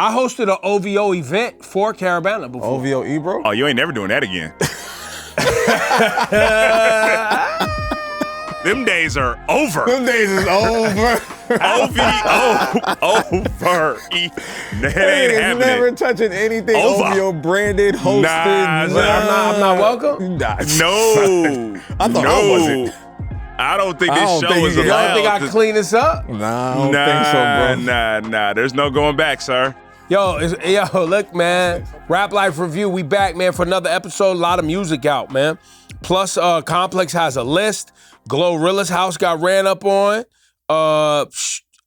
I hosted an OVO event for Caravana before. OVO Ebro? Oh, you ain't never doing that again. Them days are over. Them days is over. OVO over. That ain't happening. Never touching anything Over. OVO branded, hosted. I'm not welcome? Nah. No. I thought I wasn't. I don't think I this don't show think is you- You allowed. don't think I clean this up? Nah, I don't think so, bro. Nah. There's no going back, sir. Yo, look, man. Rap Life Review, we back, man, for another episode. A lot of music out, man. Plus, Complex has a list. Glorilla's house got ran up on.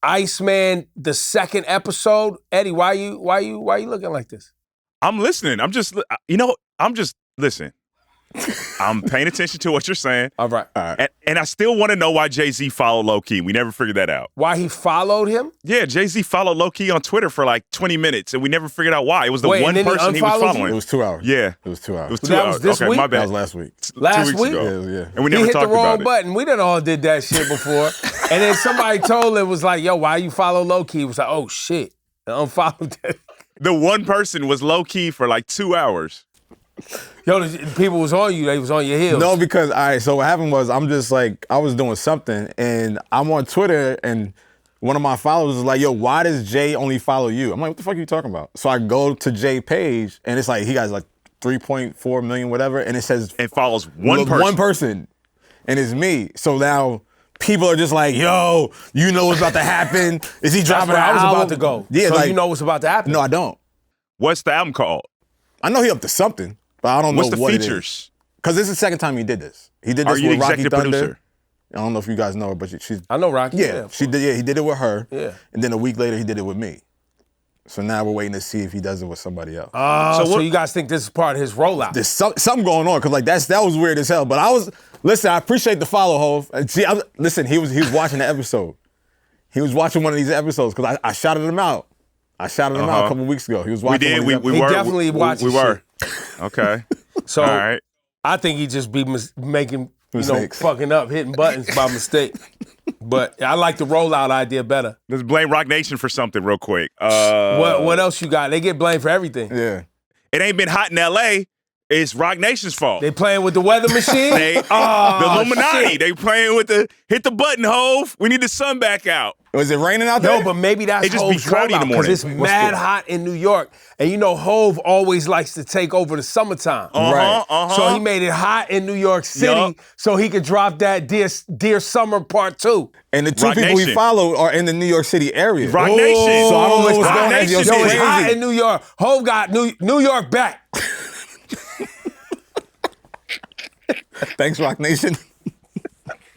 Iceman, the second episode. Eddie, why you looking like this? I'm listening. I'm just listening. I'm paying attention to what you're saying. All right. And I still want to know why Jay-Z followed Lowkey. We never figured that out. Why he followed him? Yeah, Jay-Z followed Lowkey on Twitter for like 20 minutes, and we never figured out why. It was the Wait, one and then he person he was unfollowed you? following. It was 2 hours. Yeah. It was 2 hours. It was 2 That hours. was this okay, week? my bad. That was last week. Last 2 weeks week? ago. Yeah. And we He never hit talked the wrong about it. button. We done all did that shit before. And then somebody told him, was like, yo, why you follow Lowkey? He was like, oh, shit. And unfollowed that. The one person was Lowkey for like 2 hours. Yo, the people was on you. They was on your heels. No, because, all right, so what happened was I'm just like, I was doing something, and I'm on Twitter, and one of my followers was like, yo, why does Jay only follow you? I'm like, what the fuck are you talking about? So I go to Jay page, and it's like, he got like 3.4 million, whatever, and it says And follows one person. One person, and it's me. So now people are just like, yo, you know what's about to happen? Is he That's dropping where an I was album? about to go. Yeah, so like, you know what's about to happen? No, I don't. What's the album called? I know he up to something, but I don't What's know the what features? Because this is the second time he did this. He did Are this you the with Rocky executive Thunder. producer? I don't know if you guys know her, but she's I know Rocky. yeah. She did. Yeah, he did it with her. Yeah. And then a week later, he did it with me. So now we're waiting to see if he does it with somebody else. So you guys think this is part of his rollout? There's something going on because like that was weird as hell. But I appreciate the follow, Hov. And see, listen, he was watching the episode. He was watching one of these episodes because I shouted him out. I shouted him out a couple weeks ago. He was watching. We did. We were. definitely watched We were. Okay. So All right. I think he just be making, Mistakes. fucking up, hitting buttons by mistake. But I like the rollout idea better. Let's blame Rock Nation for something real quick. What else you got? They get blamed for everything. Yeah. It ain't been hot in L.A. It's Rock Nation's fault. They playing with the weather machine? The Illuminati. shit. They playing with hit the button, Hove. We need the sun back out. Was it raining out there? No, but maybe that's It just be Hove's cloudy in the rollout because morning. it's mad hot in New York. And you know Hove always likes to take over the summertime. Right. So he made it hot in New York City Yup. so he could drop that Dear Summer Part 2. And the two Rock people he Nation. followed are in the New York City area. Rock Nation. So I don't know what's Rock going on. Nation Yo, did Yo, it. it's hot crazy. in New York. Hove got New York back. Thanks, Rock Nation.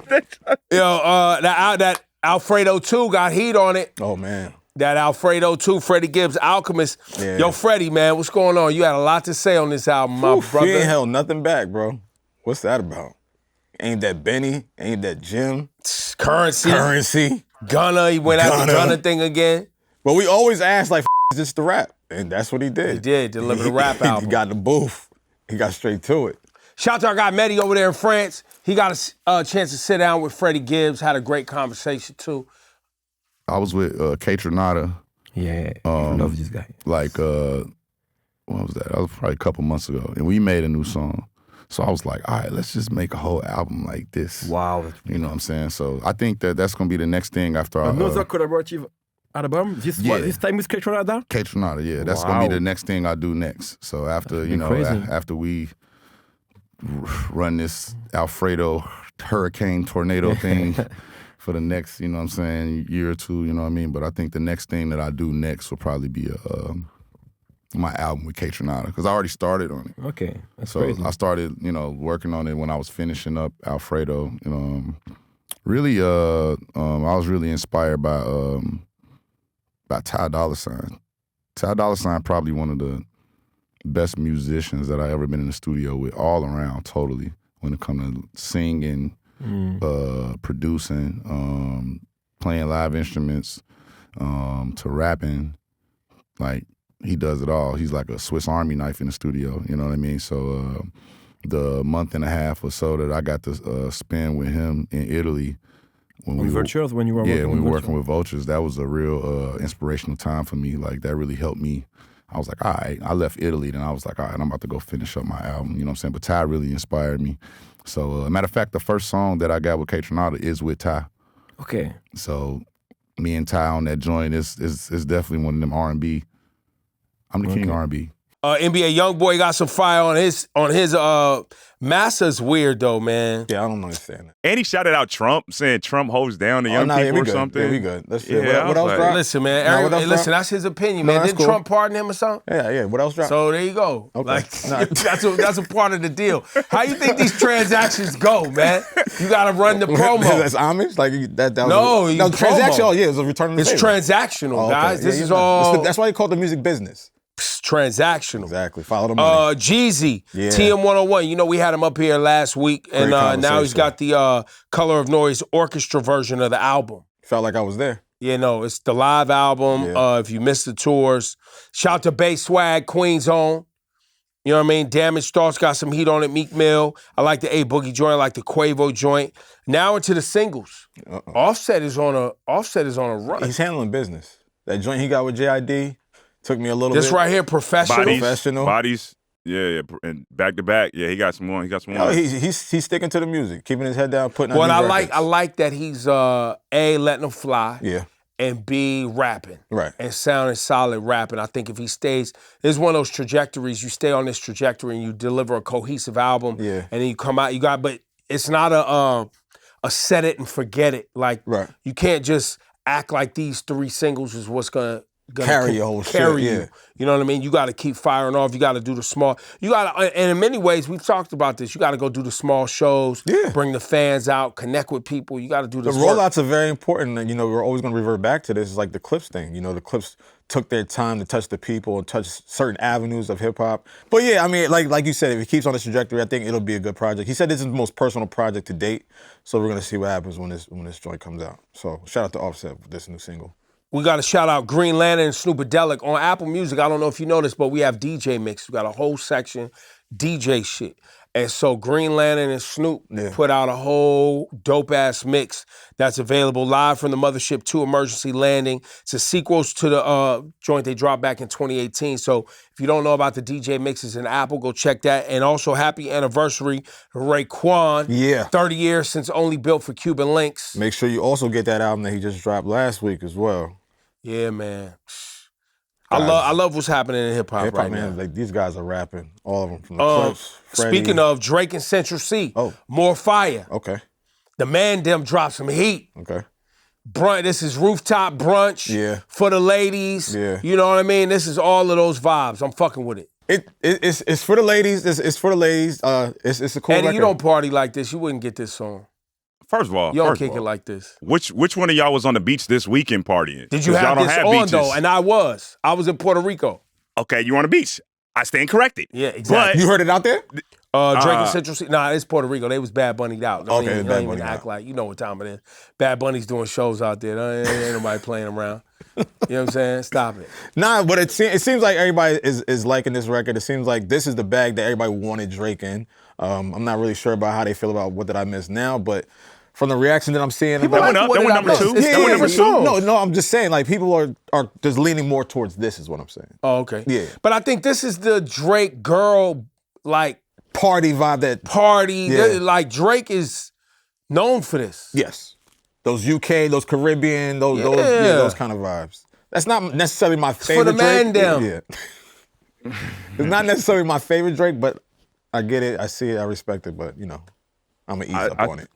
Yo, that Alfredo 2 got heat on it. Oh man. That Alfredo 2, Freddie Gibbs, Alchemist. Yeah. Yo, Freddie, man, what's going on? You had a lot to say on this album, my brother. He ain't held nothing back, bro. What's that about? Ain't that Benny? Ain't that Jim? Currency. Gunna, he went out the Gunna thing again. But we always ask, like, is this the rap? And that's what he did. He did, deliver the rap He album. got in the booth. He got straight to it. Shout out to our guy Mehdi over there in France. He got a chance to sit down with Freddie Gibbs, had a great conversation too. I was with K Tronada. Yeah, I love this guy. Like, what was that? That was probably a couple months ago. And we made a new song. So I was like, all right, let's just make a whole album like this. Wow. You know what I'm saying? So I think that's going to be the next thing after our... Another collaborative album? This time with K Tronada? K Tronada, yeah. That's going to be the next thing I do next. So after, after we run this Alfredo hurricane tornado thing for the next, you know what I'm saying, year or two, you know what I mean? But I think the next thing that I do next will probably be my album with K Tronada, because I already started on it. Okay, that's so crazy. I started, working on it when I was finishing up Alfredo. Really, I was really inspired by Ty Dolla $ign. Ty Dolla $ign probably one of the best musicians that I ever been in the studio with, all around, totally. When it comes to singing, producing, playing live instruments, to rapping, like he does it all. He's like a Swiss Army knife in the studio. You know what I mean? So the month and a half or so that I got to spend with him in Italy, when With Vultures, when you were working when we were with working with Vultures, that was a real inspirational time for me. Like that really helped me. I was like, all right, I left Italy, then I was like, all right, I'm about to go finish up my album. You know what I'm saying? But Ty really inspired me. So, matter of fact, the first song that I got with K-Tronada is with Ty. Okay. So, me and Ty on that joint is definitely one of them R&B. I'm the king of R&B. NBA YoungBoy got some fire on his Master's weird though, man. Yeah, I don't understand that. And he shouted out Trump, saying Trump holds down the young people or something. Yeah, we good. Let's see. Yeah, what else like, dropped? Listen, man. No, Listen, that's his opinion, man. Didn't Trump pardon him or something? Yeah. What else dropped? So there you go. Okay. Like that's a part of the deal. How you think these transactions go, man? You got to run the promo. That's homage? Like that was no, transaction. Oh, yeah, it was a return on the It's favor. transactional, Oh, okay. guys. This Yeah, is yeah. all That's why they call it the music business. transactional. Exactly. Follow the money. Jeezy, Yeah. TM101. You know, we had him up here last week, and now he's got the Color of Noise orchestra version of the album. Felt like I was there. Yeah, no, it's the live album. Yeah. If you missed the tours, shout to Bay Swag, Queen's Own. You know what I mean? Damaged Thoughts got some heat on it. Meek Mill. I like the A Boogie joint. I like the Quavo joint. Now into the singles. Offset is on a run. He's handling business. That joint he got with JID took me a little This bit. right here, professional. Bodies. Yeah, and back to back. Yeah, he got some more. No, he's sticking to the music, keeping his head down, putting out Well, these I records. like that he's A, letting them fly. Yeah. And B, rapping. Right. And sounding solid rapping. I think if he stays, this is one of those trajectories, you stay on this trajectory and you deliver a cohesive album. Yeah. And then you come out, but it's not a set it and forget it. Like, Right. you can't just act like these 3 singles is what's gonna Carry your whole shit, carry yeah. you. You know what I mean? You got to keep firing off. You got to do the small. You got to, and in many ways, we've talked about this. You got to go do the small shows. Yeah. Bring the fans out. Connect with people. You got to do The this work. rollouts are very important, and we're always going to revert back to this. It's like the Clips thing. The Clips took their time to touch the people and touch certain avenues of hip hop. But yeah, I mean, like you said, if he keeps on this trajectory, I think it'll be a good project. He said this is the most personal project to date, so we're going to see what happens when this joint comes out. So shout out to Offset with this new single. We got to shout out Green Lantern and Snoopadelic. On Apple Music, I don't know if you know this, but we have DJ mix. We got a whole section, DJ shit. And so Green Lantern and Snoop put out a whole dope-ass mix that's available live from the Mothership 2 Emergency Landing. It's a sequel to the joint they dropped back in 2018. So if you don't know about the DJ mixes in Apple, go check that. And also happy anniversary to Raekwon. Yeah. 30 years since Only Built for Cuban Links. Make sure you also get that album that he just dropped last week as well. Yeah, man. I love what's happening in hip-hop right man, now. like these guys are rapping, all of them from the Clips, Freddie. Speaking of Drake and Central Cee, more fire. Okay. The man them dropped some heat. Okay. This is rooftop brunch for the ladies. Yeah. You know what I mean? This is all of those vibes. I'm fucking with it. It's for the ladies. It's for the ladies. It's a cool Eddie, record. you don't party like this. You wouldn't get this song. First of all, You don't kick it like this. Which one of y'all was on the beach this weekend partying? Did you 'Cause have y'all this don't on, beaches. though? And I was in Puerto Rico. Okay, you on the beach. I stand corrected. Yeah, exactly. You heard it out there? Drake and Central Cee. Nah, it's Puerto Rico. They was Bad Bunny'd out. Okay, Don't Bad even Bunny'd act out. like, you know what time it is. Bad Bunny's doing shows out there. Ain't nobody playing around. You know what I'm saying? Stop it. Nah, but it seems like everybody is liking this record. It seems like this is the bag that everybody wanted Drake in. I'm not really sure about how they feel about What Did I Miss Now, but from the reaction that I'm seeing, People went up. That went number 2. It's That went number 2. No, I'm just saying, like, people are just leaning more towards this is what I'm saying. Oh, okay. Yeah. But I think this is the Drake girl, like, Party vibe that party. Yeah. Like, Drake is known for this. yes. Those UK, those Caribbean, those kind of vibes. That's not necessarily my favorite for the man Drake. them. Yeah. It's not necessarily my favorite Drake, but I get it, I see it, I respect it, but I'm gonna ease up on it.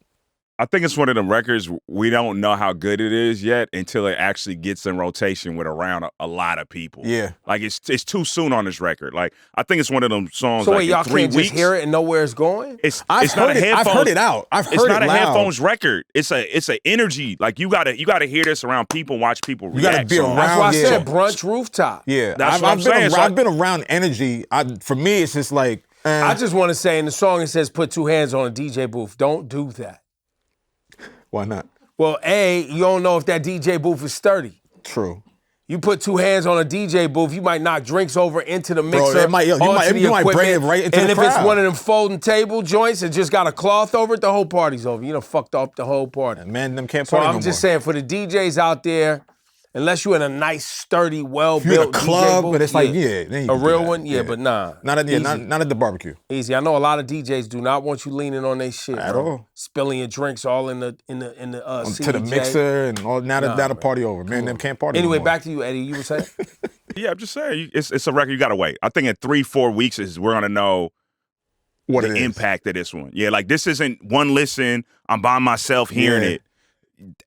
I think it's one of them records we don't know how good it is yet until it actually gets in rotation with around a lot of people. Yeah. Like it's too soon on this record. Like I think it's one of them songs. So like wait, y'all in 3 can't weeks, just hear it and know where it's going? It's I've not heard a it. headphones. I've heard it out. I've heard it's not it a loud. headphones record. It's a energy. Like you gotta hear this around people, watch people You gotta react. be songs. That's why I yeah. said brunch rooftop. Yeah, That's what I'm saying. I've been around energy. For me, it's just like I just want to say in the song it says put 2 hands on a DJ booth. Don't do that. why not? Well, A, you don't know if that DJ booth is sturdy. True. You put two hands on a DJ booth, you might knock drinks over into the mixer. you might bring it right into and the if it's crowd. one of them folding table joints that just got a cloth over it, the whole party's over. You done fucked up the whole party. Man, them can't So party I'm no just more. saying, for the DJs out there, unless you're in a nice, sturdy, well-built You're in a club, DJ booth, but it's like, then you a can do real that. one, but nah. Not at the barbecue. Easy. I know a lot of DJs do not want you leaning on their shit At bro. all. Spilling your drinks all in the To the CDJ. mixer and all. Now the party over. Man, them can't party Anyway, no more. back to you, Eddie. You were saying? Yeah, I'm just saying, it's a record you gotta wait. I think in 3-4 weeks we're gonna know what the impact of this one. Yeah, like this isn't one listen. I'm by myself hearing it.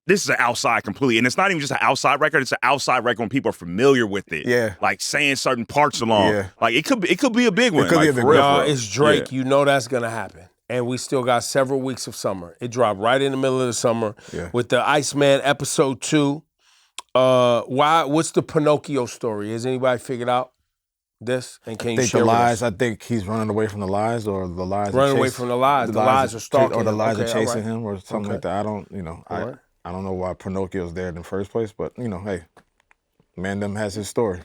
This is an outside completely, and it's not even just an outside record. It's an outside record when people are familiar with it. Yeah, like saying certain parts along. Yeah. Like it could be a big one. It could be a big for one. real. It's Drake. Yeah. You know that's gonna happen. And we still got several weeks of summer. It dropped right in the middle of the summer with the Iceman episode 2. What's the Pinocchio story? Has anybody figured out this? And can you share the with lies. us? I think he's running away from the lies, or the lies. Running away from the lies. The lies are stalking or the him. lies are Okay, chasing him, or something like that. I don't, right. I don't know why Pinocchio's there in the first place, but hey, man, them has his story.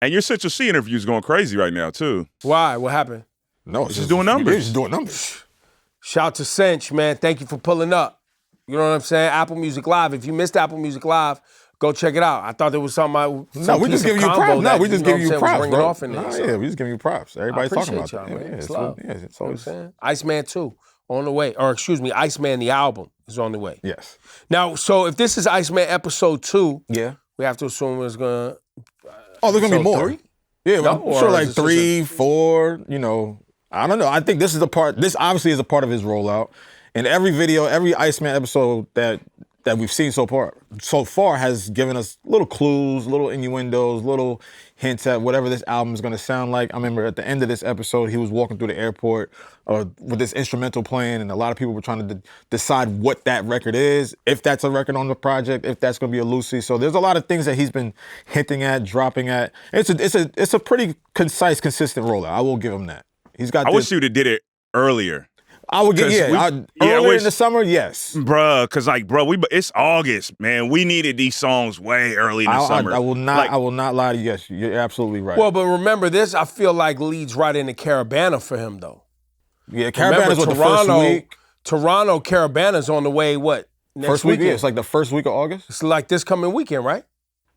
And your Central Cee interview's going crazy right now too. Why? What happened? No, it's just doing numbers. It's just doing numbers. Shout to Cinch, man. Thank you for pulling up. You know what I'm saying? Apple Music Live. If you missed Apple Music Live, go check it out. I thought there was something. No, we just giving you props. No, we just giving you props, bro. Off in there, yeah, we just giving you props. Everybody's talking about y'all, that. Man. It's love. it's always. You know what I'm saying? Iceman 2 on the way, or excuse me, Iceman the album is on the way. Yes. Now, so if this is Iceman episode 2, yeah, we have to assume it's gonna. There's gonna be more. 3? Yeah, no, I'm sure like 3, 4. I don't know. I think this is the part. This obviously is a part of his rollout. And every video, every Iceman episode that we've seen so far has given us little clues, little innuendos, little hints at whatever this album is going to sound like. I remember at the end of this episode, he was walking through the airport with this instrumental playing, and a lot of people were trying to decide what that record is, if that's a record on the project, if that's going to be a Lucy. So there's a lot of things that he's been hinting at, dropping at. It's a pretty concise, consistent rollout. I will give him that. He's got. I wish you'd have did it earlier. I would get earlier in the summer, yes, bruh. Because it's August, man. We needed these songs way early in the summer. I will not lie to you. Yes, you're absolutely right. Well, but remember this. I feel like leads right into Caravana for him, though. Yeah, Caravana's what the first week. Toronto Caravana's on the way. What next first week? Weekend? Yeah, it's like the first week of August. It's like this coming weekend, right?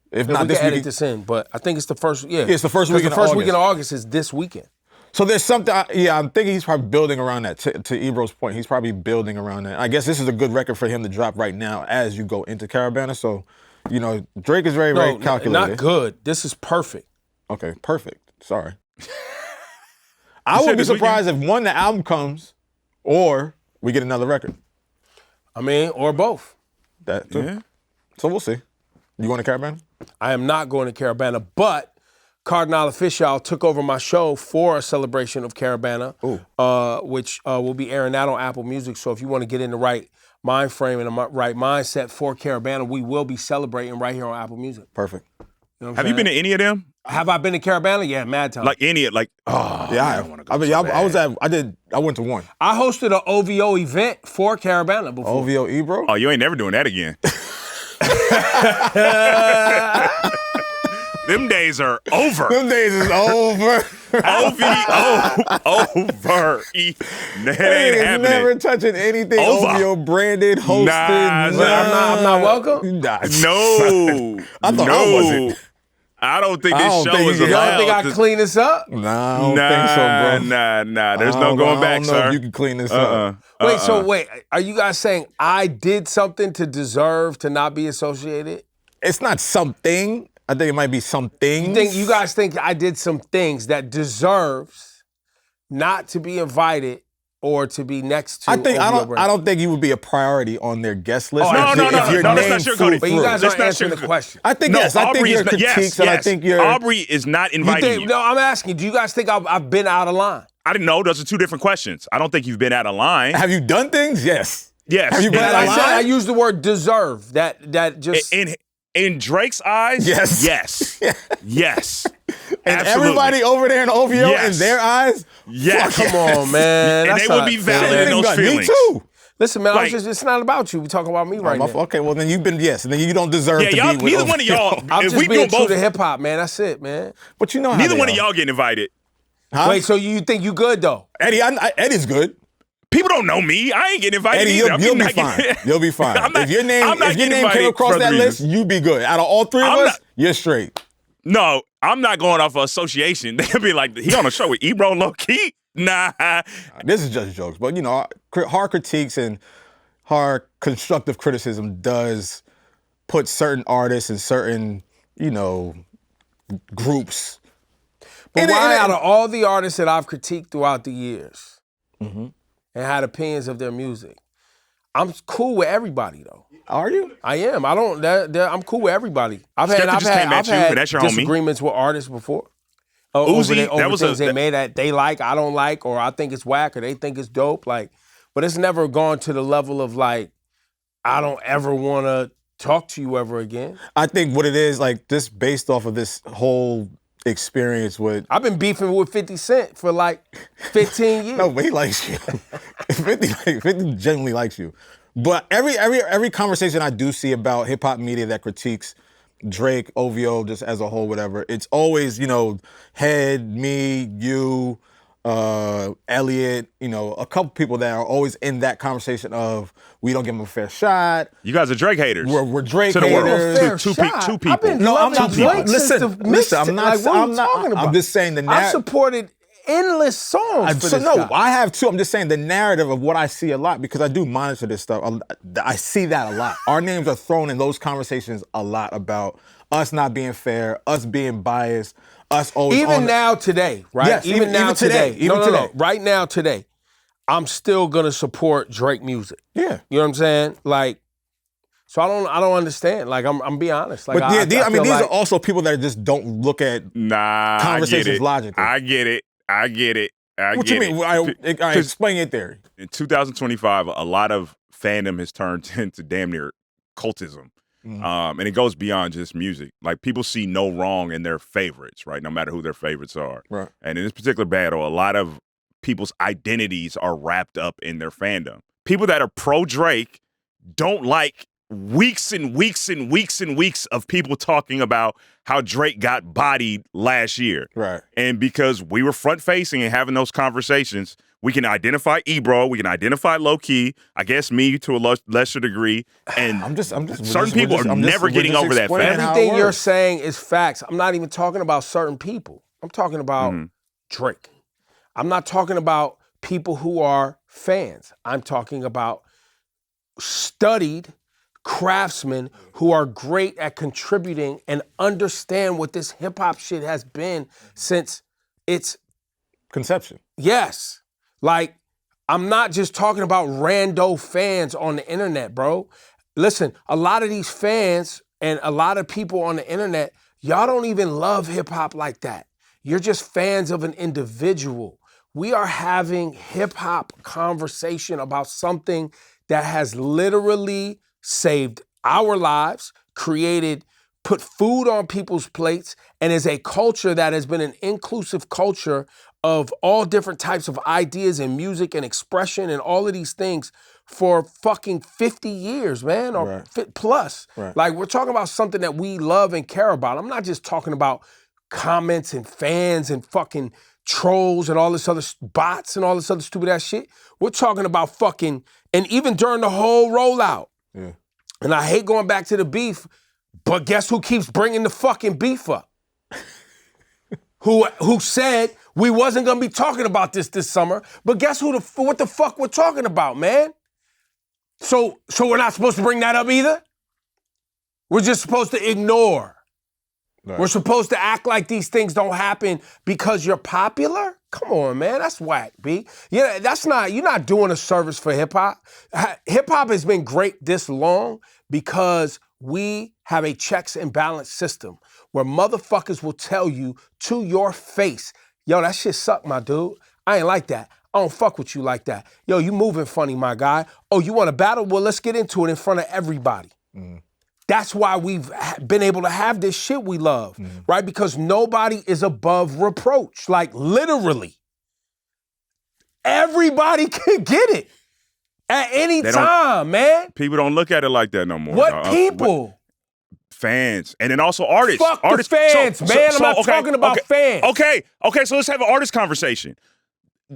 If not this weekend, week, this in. But I think it's the first. Yeah, it's the first weekend. The first weekend of August is this weekend. So there's something, I'm thinking he's probably building around that. To Ebro's point, he's probably building around that. I guess this is a good record for him to drop right now as you go into Caravana. So, Drake is very, very calculated. Not good. This is perfect. Okay, perfect. Sorry. I wouldn't be surprised if the album comes or we get another record. I mean, or both. That too. Yeah. So we'll see. You going to Caravana? I am not going to Caravana, but Cardinal Official took over my show for a celebration of Caravana, which will be airing that on Apple Music. So if you want to get in the right mind frame and the right mindset for Caravana, we will be celebrating right here on Apple Music. Perfect. You know Have you been to any of them? Have I been to Caravana? Yeah, mad time. Like any, like, yeah, I want to go. I went to one. I hosted an OVO event for Caravana before. OVO Ebro? Oh, you ain't never doing that again. Them days are over. Them days is over. Over. That ain't happening. Never touching anything OVO branded, hosted. I'm not welcome? Nah. No. I thought I wasn't. I don't think this show is allowed. Y'all think I clean this up? Nah, I don't think so, bro. Nah. There's no going back, sir. I don't know sir. if you can clean this up. Wait, are you guys saying I did something to deserve to not be associated? It's not something. I think it might be some things. You guys think I did some things that deserves not to be invited or to be next to? I don't think you would be a priority on their guest list. No, that's not sugarcoating. But you guys aren't answering the question. I think yes. I think your critiques and I think your Aubrey is not inviting you. No, I'm asking. Do you guys think I've been out of line? I didn't know. Those are two different questions. I don't think you've been out of line. Have you done things? Yes. Yes. Have you been out of line? I used the word deserve. That just in Drake's eyes. Yes. Yes. Yes. And absolutely. everybody over there in OVO in their eyes. Yes. Come on, man. And they would be valid in those feelings. Me too. Listen, man, Like- it's not about you. We talking about me right now. Okay, well then you've been and then you don't deserve to y'all, be with neither one of y'all. I'm if just we being doing true both, to hip hop, man. That's it, man. But you know how neither they one are. of y'all getting invited. Huh? Wait, so you think you good though? Eddie, Eddie's good. People don't know me. I ain't getting invited Eddie, either. you'll be not fine. getting- You'll be fine. I'm not- if your I'm name not came getting invited across for that other list, reasons. you be good. Out of all three of I'm us, not- you're straight. No, I'm not going off of association. They'll be like, he on a show with Ebro and Lowkey? Nah. This is just jokes, but hard critiques and hard constructive criticism does put certain artists and certain, groups. But why, out of all the artists that I've critiqued throughout the years and had opinions of their music, I'm cool with everybody though. Are you? I am. I don't. I'm cool with everybody. I've Skepta had just came at you, and that's your homie. disagreements with artists before. Uzi, over that was things a- they made that they like, I don't like, or I think it's whack, or they think it's dope. Like, but it's never gone to the level of like, I don't ever want to talk to you ever again. I think what it is, like, just based off of this whole experience with. I've been beefing with 50 Cent for like 15 years. No, but he likes you. 50 genuinely likes you. But every conversation I do see about hip hop media that critiques Drake, OVO, just as a whole, whatever, it's always, Head, me, you, Elliot, a couple people that are always in that conversation of we don't give him a fair shot. You guys are Drake haters. We're Drake To the world. haters. Fair Two shot. people. I've been No, I'm loving not. Drake since the Listen. I'm mixtape. not. Like, what are you talking about? I'm just saying the I've narrative. supported endless songs for So this no, guy. I have too. I'm just saying the narrative of what I see a lot because I do monitor this stuff. I see that a lot. Our names are thrown in those conversations a lot about us not being fair, us being biased, us always Even now today, right? Yes, even today. No. Right now today, I'm still gonna support Drake music. Yeah. You know what I'm saying? Like, so I don't understand. Like, I'm being honest. Like, But yeah, I these feel are like- also people that just don't look at. Nah, Conversations logically. I get it. What you mean? I explain your theory. In 2025, a lot of fandom has turned into damn near cultism. And it goes beyond just music. Like, people see no wrong in their favorites, right? No matter who their favorites are. Right. And in this particular battle, a lot of people's identities are wrapped up in their fandom. People that are pro Drake don't like weeks and weeks and weeks and weeks of people talking about how Drake got bodied last year. Right. And because we were front facing and having those conversations, we can identify Ebro, we can identify Lowkey, I guess me to a lesser degree, and certain people are never getting over that fact. Everything you're saying is facts. I'm not even talking about certain people. I'm talking about Drake. I'm not talking about people who are fans. I'm talking about studied craftsmen who are great at contributing and understand what this hip hop shit has been since its conception. Yes. Like, I'm not just talking about rando fans on the internet, bro. Listen, a lot of these fans and a lot of people on the internet, y'all don't even love hip hop like that. You're just fans of an individual. We are having hip hop conversation about something that has literally saved our lives, put food on people's plates, and is a culture that has been an inclusive culture of all different types of ideas and music and expression and all of these things for fucking 50 years, man, or plus. Right. Like, we're talking about something that we love and care about. I'm not just talking about comments and fans and fucking trolls and all this other bots and all this other stupid ass shit. We're talking about fucking, and even during the whole rollout. Yeah. And I hate going back to the beef, but guess who keeps bringing the fucking beef up? Who said we wasn't gonna be talking about this summer, but guess what the fuck we're talking about, man? So we're not supposed to bring that up either? We're just supposed to ignore. Right. We're supposed to act like these things don't happen because you're popular? Come on, man, that's whack, B. Yeah, you're not doing a service for hip hop. Hip hop has been great this long because we have a checks and balance system where motherfuckers will tell you to your face, yo, that shit suck, my dude. I ain't like that. I don't fuck with you like that. Yo, you moving funny, my guy. Oh, you want to battle? Well, let's get into it in front of everybody. That's why we've been able to have this shit we love, right? Because nobody is above reproach. Like, literally. Everybody can get it. At any time, man. People don't look at it like that no more. What people? Fans. And then also artists. Fuck artists. the fans, man. I'm not talking about fans. Okay, so let's have an artist conversation.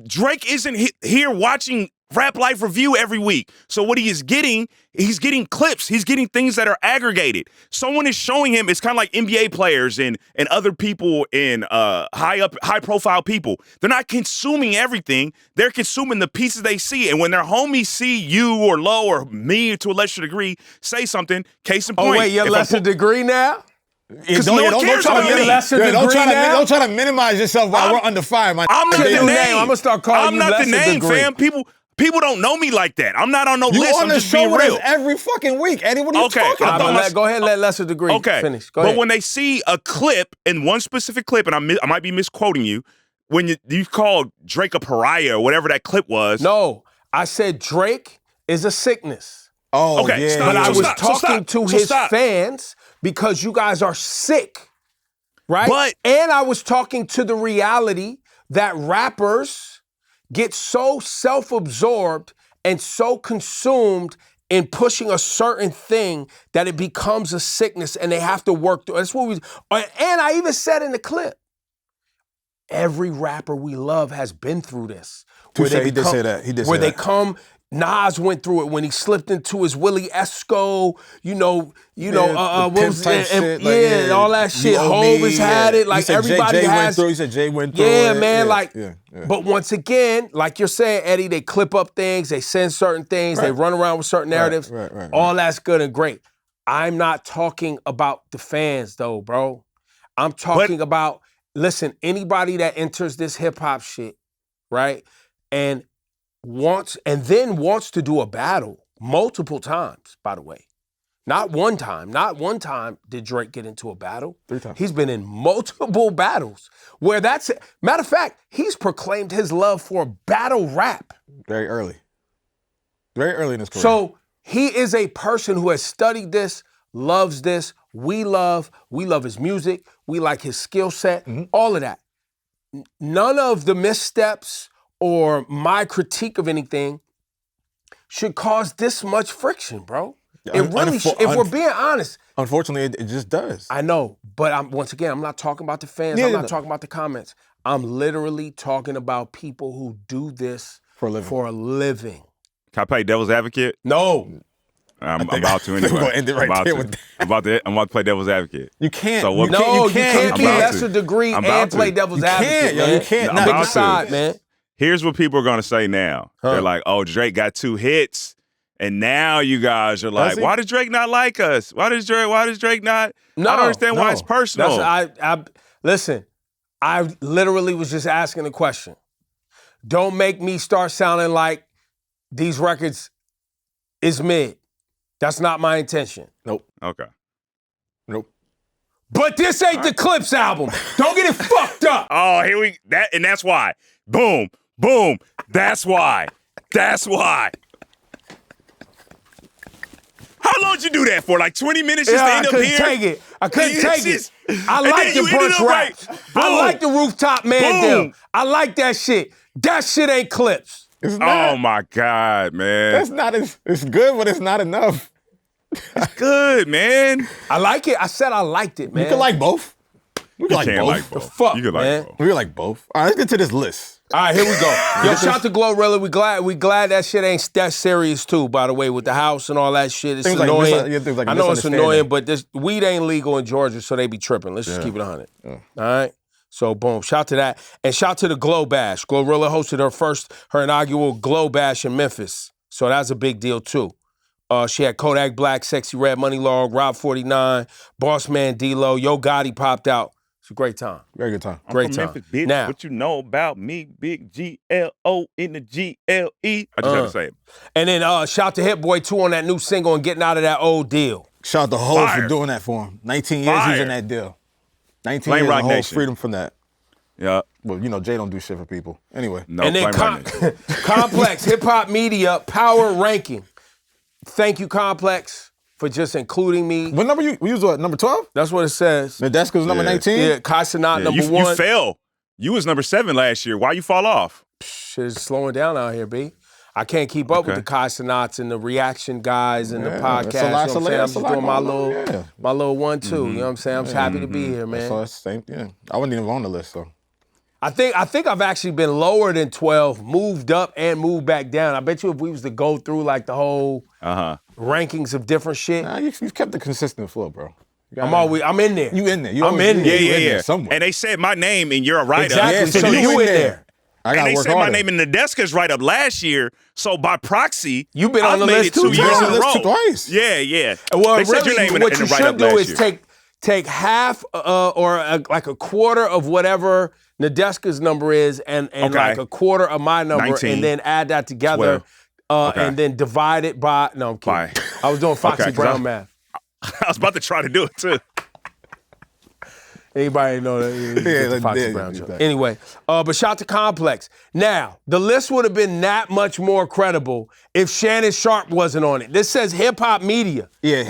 Drake isn't here watching Rap Life Review every week. So what he is getting, he's getting clips. He's getting things that are aggregated. Someone is showing him. It's kind of like NBA players and other people in high profile people. They're not consuming everything. They're consuming the pieces they see. And when their homies see you or Low or me to a lesser degree say something, case in point. Oh wait, you're lesser degree now? Because no one cares about me. Don't try to minimize yourself while we're under fire, man. I'm not the name. I'm gonna start calling you lesser degree. I'm not the name, fam. People don't know me like that. I'm not on no list. You on I'm the just show being with real. us every fucking week, Eddie. What are you talking about? Go ahead and let lesser degree finish. Go ahead. But when they see a clip, in one specific clip, and I might be misquoting you, when you called Drake a pariah or whatever that clip was. No, I said Drake is a sickness. Oh, okay, yeah. But I was talking to his fans because you guys are sick, right? And I was talking to the reality that rappers get so self-absorbed and so consumed in pushing a certain thing that it becomes a sickness and they have to work through. That's what and I even said in the clip, every rapper we love has been through this. He did say that. Where they come, Nas went through it when he slipped into his Willie Esco, what was it? All that shit. Hov has had it. Like everybody has. He said Jay went through it. Yeah, man. But once again, like you're saying, Eddie, they clip up things, they send certain things, they run around with certain narratives. Right. All that's good and great. I'm not talking about the fans though, bro. I'm talking about, listen, anybody that enters this hip hop shit, right? And wants to do a battle multiple times, by the way. Not one time. Not one time did Drake get into a battle. 3 times. He's been in multiple battles where that's it. Matter of fact, he's proclaimed his love for battle rap. Very early in his career. So he is a person who has studied this, loves this. We love his music. We like his skill set, all of that. None of the missteps or my critique of anything should cause this much friction, bro. It really should, if we're being honest. Unfortunately, it just does. I know, but I'm not talking about the fans. I'm not talking about the comments. I'm literally talking about people who do this for a living. Can I play devil's advocate? No. I'm about to anyway. We're gonna end it right there with that. I'm about to play devil's advocate. You can't. So you can't be lesser degree and play devil's advocate. You can't. Pick a side, man. Here's what people are gonna say now. They're like, "Oh, Drake got 2 hits." And now you guys are like, why does Drake not like us? Why does Drake not? No, I don't understand why it's personal. Listen, I literally was just asking a question. Don't make me start sounding like these records is mid. That's not my intention. Nope. Okay. Nope. But this ain't the Clips album. Don't get it fucked up. Oh, and that's why. Boom, boom. That's why. That's why. How long did you do that for? Like 20 minutes just to end up here? I couldn't take it. I like the brunch raps. I like the rooftop man deal. I like that shit. That shit ain't Clips. Oh my God, man. That's not it's good, but it's not enough. It's good, man. I like it. I said I liked it, man. You can like both. You can't like both. The fuck, you can man. like both. We can like both. All right, let's get to this list. All right, here we go. Yo, shout out to Glorilla. We glad that shit ain't that serious too, by the way, with the house and all that shit. It's annoying. I know it's annoying, but this weed ain't legal in Georgia, so they be tripping. Let's just keep it 100. All right? So, boom. Shout to that. And shout to the Glow Bash. Glorilla hosted her inaugural Glow Bash in Memphis. So that's a big deal, too. She had Kodak Black, Sexy Red, Money Log, Rob 49, Boss Man D-Lo, Yo Gotti popped out. It's a great time. Very good time. Great I'm from time. Memphis, bitch. Now, what you know about me, big G-L-O in the G-L-E. I just had to say it. And then shout to Hit Boy, too, on that new single and getting out of that old deal. Shout out to Hov for doing that for him. 19 years he's in that deal. 19 years of Hov freedom from that. Yeah. Well, you know, Jay don't do shit for people. Anyway. No, and then Complex, Hip Hop Media, Power Ranking. Thank you, Complex, for just including me. What number we use? What, number 12? That's what it says. Nadesco's number 19? Yeah, Casanat number 1. You fell. You was number 7 last year. Why you fall off? Shit is slowing down out here, B. I can't keep up with the Kai Cenats and the reaction guys and the podcast. You know what I'm saying? I'm just doing my little 1-2. You know what I'm saying? I'm just happy to be here, man. That's the same. Yeah, I wasn't even on the list, so. I think I've actually been lower than 12, moved up and moved back down. I bet you if we was to go through like the whole rankings of different shit. Nah, you've kept the consistent flow, bro. I'm in there. You in there. I'm in there. Yeah. Somewhere. And they said my name in your write-up. Exactly. So you in there. I gotta and they work said harder. my name in Nadeska's write-up last year. So by proxy, you've been on the made list it 2 years in a row. Twice. Yeah. Well, they said really, your name in what the you should write-up do last is year. take half like a quarter of whatever Nadeska's number is and like a quarter of my number 19, and then add that together and then divide it by, no, I'm kidding. I was doing Foxy Brown math. I was about to try to do it too. Anybody know that? Foxy Brown joke. Anyway, but shout to Complex. Now, the list would have been that much more credible if Shannon Sharp wasn't on it. This says Hip Hop Media. Yeah,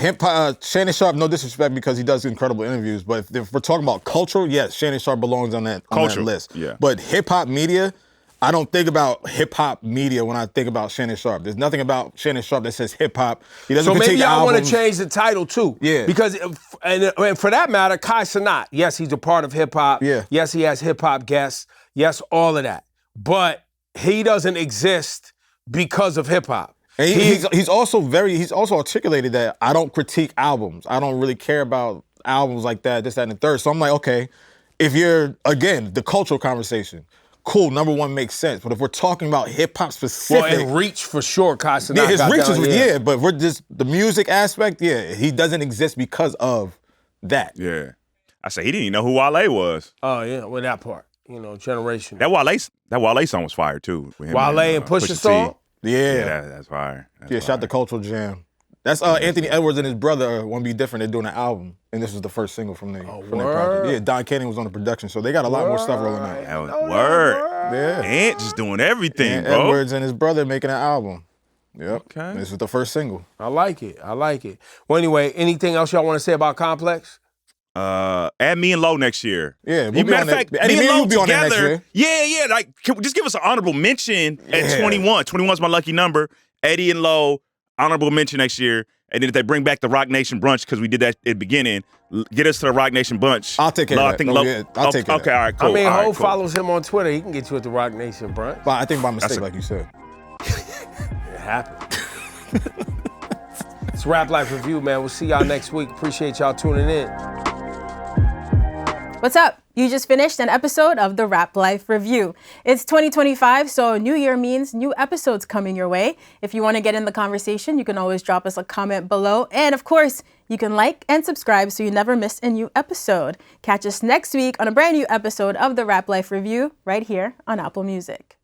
Shannon Sharp, no disrespect because he does incredible interviews, but if we're talking about culture, yes, Shannon Sharp belongs on that list. Yeah. But Hip Hop Media, I don't think about hip hop media when I think about Shannon Sharp. There's nothing about Shannon Sharp that says hip hop. He doesn't critique maybe I want to albums. change the title too. Yeah. Because, and for that matter, Kai Cenat, yes, he's a part of hip hop. Yeah. Yes, he has hip hop guests. Yes, all of that. But he doesn't exist because of hip hop. And he's also articulated that I don't critique albums. I don't really care about albums like that, this, that, and the third. So I'm like, okay, if you're, again, the cultural conversation, cool, number one makes sense. But if we're talking about hip hop specific, well, and reach for sure, Kai Cenat. Yeah, his reach is but we're just the music aspect. Yeah, he doesn't exist because of that. Yeah, I said he didn't even know who Wale was. Oh yeah, well that part, generation. That Wale song was fire too. With him Wale and Pusha song. Yeah, that's fire. Shout the Cultural Jam. That's Anthony Edwards and his brother, Won't Be Different. They're doing an album, and this was the first single from their project. Yeah, Don Cannon was on the production, so they got a lot more stuff rolling out. Word. Yeah. Ant just doing everything, and bro. Edwards and his brother making an album. Yep. Okay. This is the first single. I like it. Well, anyway, anything else y'all want to say about Complex? Add me and Low next year. Yeah, we'll be matter on of fact, that. me and Low be on that next together. year. Yeah. Like, just give us an honorable mention at 21. 21's my lucky number. Eddie and Low, honorable mention next year. And then if they bring back the Rock Nation brunch, because we did that at the beginning, get us to the Rock Nation brunch. I'll take care of that. I'll take care of that. Okay, all right, cool. I mean, Ho follows him on Twitter. He can get you at the Rock Nation brunch. But I think by mistake, like you said. It happened. It's Rap Life Review, man. We'll see y'all next week. Appreciate y'all tuning in. What's up? You just finished an episode of the Rap Life Review. It's 2025, so New Year means new episodes coming your way. If you want to get in the conversation, you can always drop us a comment below. And of course, you can like and subscribe so you never miss a new episode. Catch us next week on a brand new episode of the Rap Life Review right here on Apple Music.